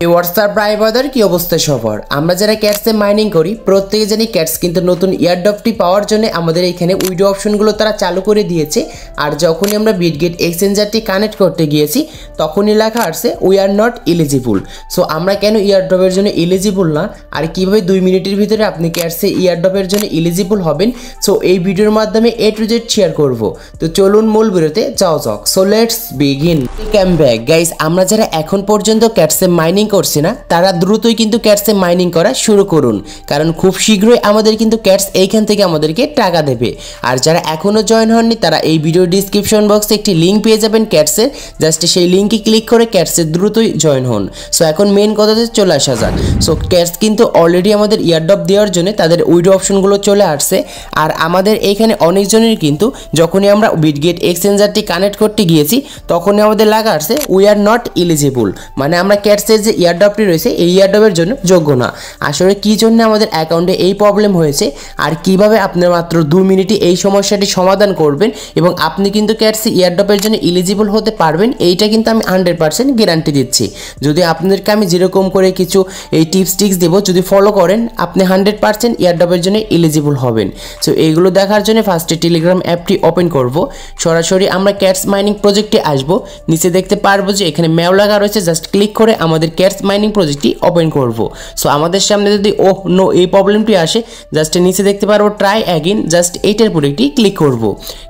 WhatsApp ভাই brother কি অবস্থা সবার? আমরা যারা ক্যাটসে মাইনিং করি প্রত্যেকে জানি ক্যাটস কিন্তু নতুন ইয়ারড্রপটি পাওয়ার জন্য আমাদের এখানে উইডো অপশনগুলো তারা চালু করে দিয়েছে। আর যখনই আমরা বিটগেট এক্সচেঞ্জারটি কানেক্ট করতে গিয়েছি তখনই লেখা আসছে we are not eligible. So আমরা কেন ইয়ারড্রপের জন্য এলিজিবল না আর কীভাবে 2 মিনিটের ভিতরে আপনি ক্যাটসে ইয়ারড্রপের জন্য এলিজিবল হবেন, সো এই ভিডিওর মাধ্যমে A to Z শেয়ার করব। তো চলুন মূল ভিডিওতে যাও যাক। So let's begin. Welcome back guys. আমরা যারা এখন পর্যন্ত ক্যাটসে মাইনিং করছি না তারা দ্রুতই কিন্তু ক্যাটসে মাইনিং করা শুরু করুন, কারণ খুব শীঘ্রই আমাদের কিন্তু ক্যাটস এইখান থেকে আমাদেরকে টাকা দেবে। আর যারা এখনো জয়েন হননি তারা এই ভিডিও ডিসক্রিপশন বক্সে একটি লিঙ্ক পেয়ে যাবেন ক্যাটসের, জাস্ট সেই লিঙ্কে ক্লিক করে ক্যাটসে দ্রুতই জয়েন হন। সো এখন মেন কথাতে চলে আসা যাক। সো ক্যাটস কিন্তু অলরেডি আমাদের ইয়ারড্রপ দেওয়ার জন্য তাদের উইডো অপশনগুলো চলে আসছে। আর আমাদের এইখানে অনেকজনের কিন্তু যখনই আমরা বিটগেট এক্সচেঞ্জারটি কানেক্ট করতে গিয়েছি তখনই আমাদের লেখা আসছে উই আর নট এলিজিবল, মানে আমরা ক্যাটসের যে ইয়ারড্রপটি রয়েছে এই ইয়ারড্রপের জন্য যোগ্য না। আসলে কি জন্য আমাদের অ্যাকাউন্টে এই প্রবলেম হয়েছে আর কিভাবে আপনি মাত্র 2 মিনিটে এই সমস্যাটি সমাধান করবেন এবং আপনি কিন্তু ক্যাটসে ইয়ারড্রপের জন্য এলিজিবল হতে পারবেন, এইটা কিন্তু আমি 100% গ্যারান্টি দিচ্ছি। যদি আপনাদেরকে আমি যেরকম করে কিছু এই টিপস দেবো, যদি ফলো করেন আপনি 100% ইয়ারড্রপের জন্য এলিজিবল হবেন। সো এইগুলো দেখার জন্য ফার্স্টে টেলিগ্রাম অ্যাপটি ওপেন করব। সরাসরি আমরা ক্যাটস মাইনিং প্রজেক্টে আসব। নিচে দেখতে পারবো যে এখানে ম্যাও লাগা রয়েছে, জাস্ট ক্লিক করে আমাদের ক্যাটস মাইনিং প্রজেক্টটি ওপেন করব। সো আমাদের সামনে যদি নো এই প্রবলেমটি আসে, জাস্ট নিচে দেখতে পারবো ট্রাই অ্যাগেন, জাস্ট এইটার উপরে একটি ক্লিক করব।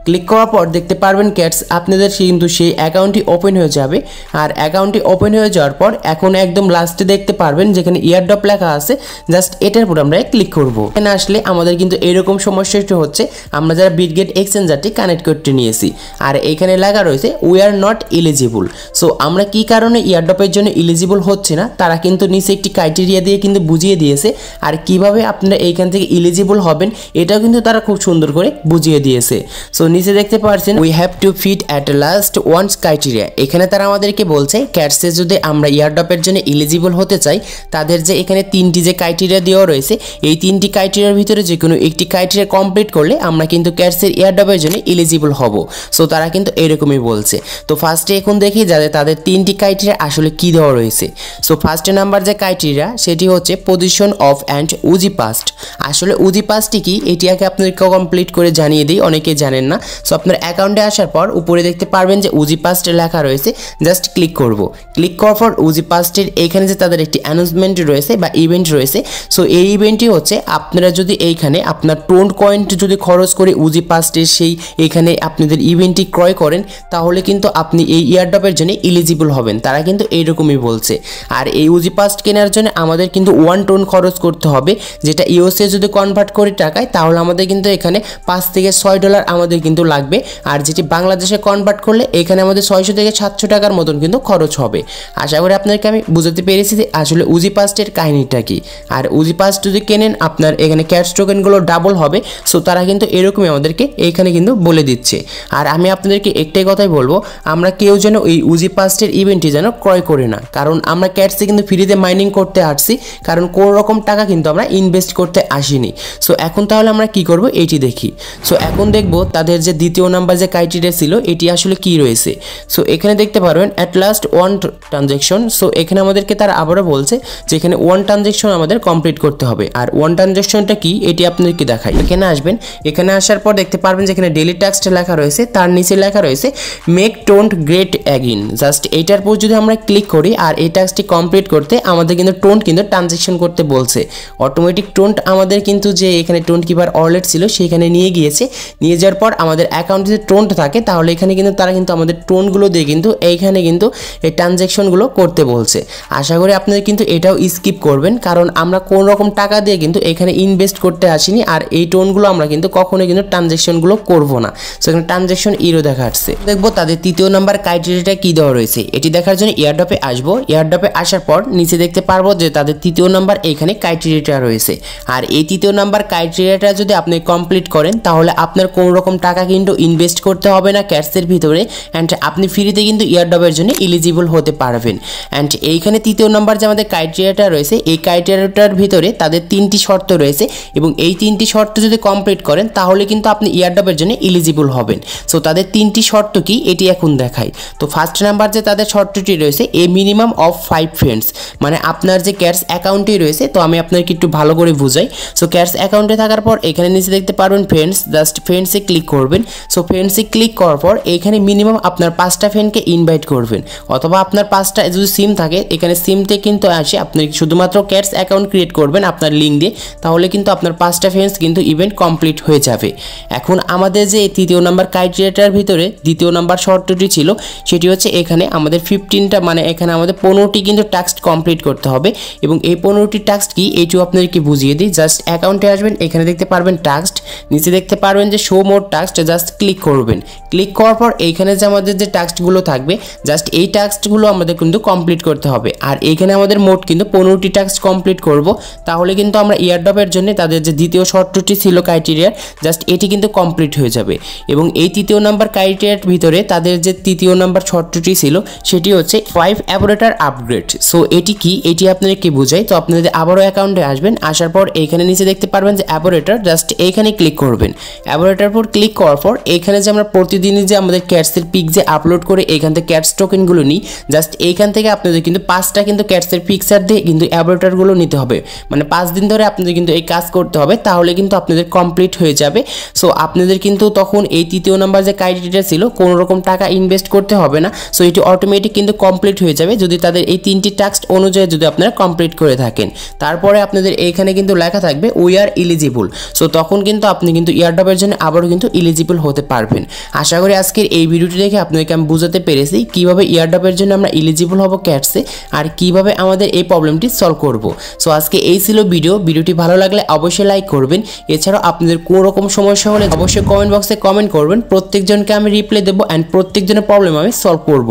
ক্লিক করার পর দেখতে পারবেন ক্যাটস আপনাদের কিন্তু সেই অ্যাকাউন্টটি ওপেন হয়ে যাবে। আর অ্যাকাউন্টটি ওপেন হয়ে যাওয়ার পর এখন একদম লাস্টে দেখতে পারবেন যেখানে ইয়ারড্রপ লেখা আছে, জাস্ট এটার উপর আমরা ক্লিক করব। এখানে আসলে আমাদের কিন্তু এরকম সমস্যাটি হচ্ছে, আমরা যারা বিটগেট এক্সচেঞ্জারটি কানেক্ট করতে নিয়েছি আর এখানে লেখা রয়েছে we are not eligible. So আমরা কি কারণে ইয়ারড্রপের জন্য এলিজিবল হচ্ছে না তারা কিন্তু নিচে একটি ক্রাইটেরিয়া দিয়ে কিন্তু বুঝিয়ে দিয়েছে। আর কিভাবে আপনারা এইখান থেকে এলিজিবল হবেন এটাও কিন্তু তারা খুব সুন্দর করে বুঝিয়ে দিয়েছে। সো নিচে দেখতে পাচ্ছেন we have to fit at last once criteria. এখানে তারা আমাদেরকে বলছে ক্যাটসে যদি আমরা ইয়ারড্রপের জন্য এলিজিবল হতে চাই তাদের যে এখানে 3টি যে ক্রাইটেরিয়া দেওয়া রয়েছে এই 3টি ক্রাইটেরিয়ার ভিতরে যে কোনো একটি ক্রাইটেরিয়া কমপ্লিট করলে আমরা কিন্তু ক্যাটসের ইয়ারড্রপের জন্য এলিজিবল হব। সো তারা কিন্তু এরকমই বলছে। তো ফার্স্টে এখন দেখি যাদের তাদের 3টি ক্রাইটেরিয়া আসলে কি দেওয়া রয়েছে। সো ফার্স্ট নাম্বার যে ক্রাইটেরিয়া সেটি হচ্ছে পজিশন অফ অ্যান্ড উজি পাস্ট। আসলে উজি পাস্টটি কি এটি আগে আপনাদেরকে কমপ্লিট করে জানিয়ে দিই, অনেকে জানেন না। সো আপনার অ্যাকাউন্টে আসার পর উপরে দেখতে পারবেন যে উজি পাস্ট লেখা রয়েছে, জাস্ট ক্লিক করব। ক্লিক করার পর উজি পাস্টের এইখানে যে তাদের একটি অ্যানাউন্সমেন্ট রয়েছে বা ইভেন্ট রয়েছে, সো এই ইভেন্টটি হচ্ছে আপনারা যদি এইখানে আপনার টোন কয়েন যদি খরচ করে উজি পাস্টের সেই এখানে আপনাদের ইভেন্টটি ক্রয় করেন তাহলে কিন্তু আপনি এই ইয়ারড্রপের জন্য এলিজিবল হবেন, তারা কিন্তু এইরকমই বলছে। আর এই উজি পাস্ট কেনার জন্য আমাদের কিন্তু 1 টোন খরচ করতে হবে, যেটা ইউএসএ যদি কনভার্ট করি টাকায় তাহলে আমাদের কিন্তু এখানে $5 থেকে $6 আমাদের কিন্তু লাগবে। আর যেটি বাংলাদেশে কনভার্ট করলে এখানে আমাদের 600 থেকে 700 টাকার মতন কিন্তু খরচ হবে। আশা করি আপনাদেরকে আমি বুঝাতে পেরেছি যে আসলে উজি পাস্টের কাহিনীটা কি। আর উজি পাস্ট যদি কেনেন আপনার এখানে ক্যাটস টোকেনগুলো ডাবল হবে। সো তারা কিন্তু এরকমই আমাদেরকে এইখানে কিন্তু বলে দিচ্ছে। আর আমি আপনাদেরকে একটাই কথাই বলবো, আমরা কেউ যেন এই উজি পাস্টের ইভেন্টটি যেন ক্রয় করি না, কারণ আমরা ক্যাটসে কিন্তু ফ্রিতে মাইনিং করতে আসছি, কারণ কোনো রকম টাকা কিন্তু আমরা ইনভেস্ট করতে আসিনি। সো এখন তাহলে আমরা কি করব এটি দেখি। সো এখন দেখব তাদের যে দ্বিতীয় নাম্বার যে ক্রাইটেরিয়া ছিল এটি আসলে কি রয়েছে। সো এখানে দেখতে পারবেন অ্যাট লাস্ট 1 ট্রানজ্যাকশন। সো এখানে আমাদেরকে তারা আবারও বলছে যে এখানে 1 ট্রানজ্যাকশন আমাদের কমপ্লিট করতে হবে। আর 1 ট্রানজ্যাকশনটা কি এটি আপনাদেরকে দেখাই। এখানে আসবেন, এখানে আসার পর দেখতে পারবেন যে এখানে ডেইলি টাস্কটা লেখা রয়েছে, তার নিচে লেখা রয়েছে make toned great again. Just এইটার উপর যদি আমরা ক্লিক করি আর এই টাস্কটি কমপ্লিট করতে আমাদের কিন্তু টোন্ট কিন্তু ট্রানজ্যাকশন করতে বলছে। অটোমেটিক টোন্ট আমাদের কিন্তু যে এখানে টোন্ট কিপার ওয়ালেট ছিল সেখানে নিয়ে গিয়েছে। নিয়ে যাওয়ার পর আমাদের অ্যাকাউন্টে যদি টোন্ট থাকে তাহলে এখানে কিন্তু তারা কিন্তু আমাদের টোনগুলো দিয়ে কিন্তু এইখানে কিন্তু এই ট্রানজ্যাকশনগুলো করতে বলছে। আশা করি আপনাদের কিন্তু এটাও স্কিপ করবেন, কারণ আমরা কোন রকম টাকা দিয়ে কিন্তু এখানে ইনভেস্ট করতে আসিনি। আর এই টোনগুলো আমরা কিন্তু কখনোই কিন্তু ট্রানজ্যাকশনগুলো করব না। সো এখানে ট্রানজ্যাকশন ইরো দেখাচ্ছে। দেখবো তাদের তৃতীয় নাম্বার ক্রাইটেরিয়াটা কি দেওয়া রয়েছে। এটি দেখার জন্য ইয়ারড্রপে আসবো। ইয়ারড্রপে আসার পর নিচে দেখতে পারবো যে তাদের তৃতীয় নাম্বার এইখানে ক্রাইটেরিয়াটা রয়েছে। আর এই তৃতীয় নাম্বার ক্রাইটেরিয়াটা যদি আপনি কমপ্লিট করেন তাহলে আপনার কোনো রকম টাকা কিন্তু ইনভেস্ট করতে হবে না ক্যাটসের ভিতরে, অ্যান্ড আপনি ফ্রিতে কিন্তু ইয়ারড্রপের জন্য এলিজিবল হতে পারবেন। অ্যান্ড এইখানে তৃতীয় নাম্বার যে আমাদের ক্রাইটেরিয়াটা রয়েছে এই ক্রাইটেরিয়াটার ভিতরে তাদের 3টি শর্ত রয়েছে এবং এই 3টি শর্ত যদি কমপ্লিট করেন তাহলে কিন্তু আপনি ইয়ারড্রপের জন্য এলিজিবল হবেন। সো তাদের 3টি শর্ত কি এটি এখন দেখাই। তো ফার্স্ট নাম্বার যে তাদের শর্তটি রয়েছে এ মিনিমাম অফ 5 ফ্রেন্ডস, মানে আপনার যে ক্যাটস অ্যাকাউন্টে রয়েছে। তো আমি আপনাকে একটু ভালো করে বুঝাই। সো ক্যাটস অ্যাকাউন্টে থাকার পর এখানে নিচে দেখতে পারবেন ফ্রেন্ডস, জাস্ট ফ্রেন্ডসে ক্লিক করবেন। সো ফ্রেন্ডসে ক্লিক করার পর এখানে মিনিমাম আপনার 5টা ফ্রেন্ডকে ইনভাইট করবেন, অথবা আপনার 5টা যদি সিম থাকে এখানে সিমতে কিন্তু আসে আপনি শুধুমাত্র ক্যাটস অ্যাকাউন্ট ক্রিয়েট করবেন আপনার লিঙ্ক দিয়ে, তাহলে কিন্তু আপনার 5টা ফ্রেন্ডস কিন্তু ইভেন্ট কমপ্লিট হয়ে যাবে। এখন আমাদের যে তৃতীয় নাম্বার ক্রাইটেরিয়াটার ভিতরে দ্বিতীয় নাম্বার শর্তটি ছিল সেটি হচ্ছে এখানে আমাদের 15টা, মানে এখানে আমাদের 15টি কিন্তু টাস্ক কমপ্লিট করতে হবে। এবং এই 15টি টাস্ক কি এইটিও আপনাদেরকে বুঝিয়ে দিই। জাস্ট অ্যাকাউন্টে আসবেন, এখানে দেখতে পারবেন টাস্ক, নিচে দেখতে পারবেন যে শো মোর টাস্ক, জাস্ট ক্লিক করবেন। ক্লিক করার পর এইখানে যে আমাদের যে টাস্কগুলো থাকবে জাস্ট এই টাস্কগুলো আমাদের কিন্তু কমপ্লিট করতে হবে। আর এইখানে আমাদের মোট কিন্তু 15টি টাস্ক কমপ্লিট করব, তাহলে কিন্তু আমরা ইয়ারড্রপের জন্য তাদের যে দ্বিতীয় শর্তটি ছিল ক্রাইটেরিয়ার জাস্ট এটি কিন্তু কমপ্লিট হয়ে যাবে। এবং এই তৃতীয় নাম্বার ক্রাইটেরিয়ার ভিতরে তাদের যে তৃতীয় নাম্বার শর্তটি ছিল সেটি হচ্ছে 5 অ্যাপোরেটর আপগ্রেড। সো এটি কি, এটি আপনাদের কি বোঝাই। তো আপনাদের আবারও অ্যাকাউন্টে আসবেন, আসার পর এইখানে নিচে দেখতে পারবেন যে অ্যাপোরেটর, জাস্ট এইখানে ক্লিক করবেন। অ্যাপোরেটর পর ক্লিক করার পর এইখানে যে আমরা প্রতিদিনই যে আমাদের ক্যাটসের পিক যে আপলোড করে এইখান থেকে ক্যাটস টোকেনগুলো নিই, জাস্ট এইখান থেকে আপনাদের কিন্তু 5টা কিন্তু ক্যাটসের পিকচার দিয়ে কিন্তু অ্যাপোরেটরগুলো নিতে হবে, মানে 5 দিন ধরে আপনাদের কিন্তু এই কাজ করতে হবে, তাহলে কিন্তু আপনাদের কমপ্লিট হয়ে যাবে। সো আপনাদের কিন্তু তখন এই তৃতীয় নাম্বার যে ক্রাইটেরিয়া ছিল কোনো রকম টাকা ইনভেস্ট করতে হবে না। সো এটি অটোমেটিক কিন্তু কমপ্লিট হয়ে যাবে যদি তাদের এই 3টি টাস্ক অনুযায়ী যদি আপনারা কমপ্লিট করে থাকেন। তারপরে আপনাদের এইখানে কিন্তু লেখা থাকবে উই আর এলিজিবল। সো তখন কিন্তু আপনি কিন্তু ইয়ারড্রপের জন্য আবারও কিন্তু এলিজিবল হতে পারবেন। আশা করি আজকের এই ভিডিওটি দেখে আপনাদেরকে আমি বুঝাতে পেরেছি কিভাবে ইয়ারড্রপের জন্য আমরা এলিজিবল হব ক্যাটসে, আর কিভাবে আমাদের এই প্রবলেমটি সলভ করব। সো আজকে এই ছিল ভিডিওটি ভালো লাগলে অবশ্যই লাইক করবেন। এছাড়াও আপনাদের কোনো রকম সমস্যা হলে অবশ্যই কমেন্ট বক্সে কমেন্ট করবেন, প্রত্যেকজনকে আমি রিপ্লাই দেবো অ্যান্ড প্রত্যেকজনের প্রবলেম আমি সলভ করব।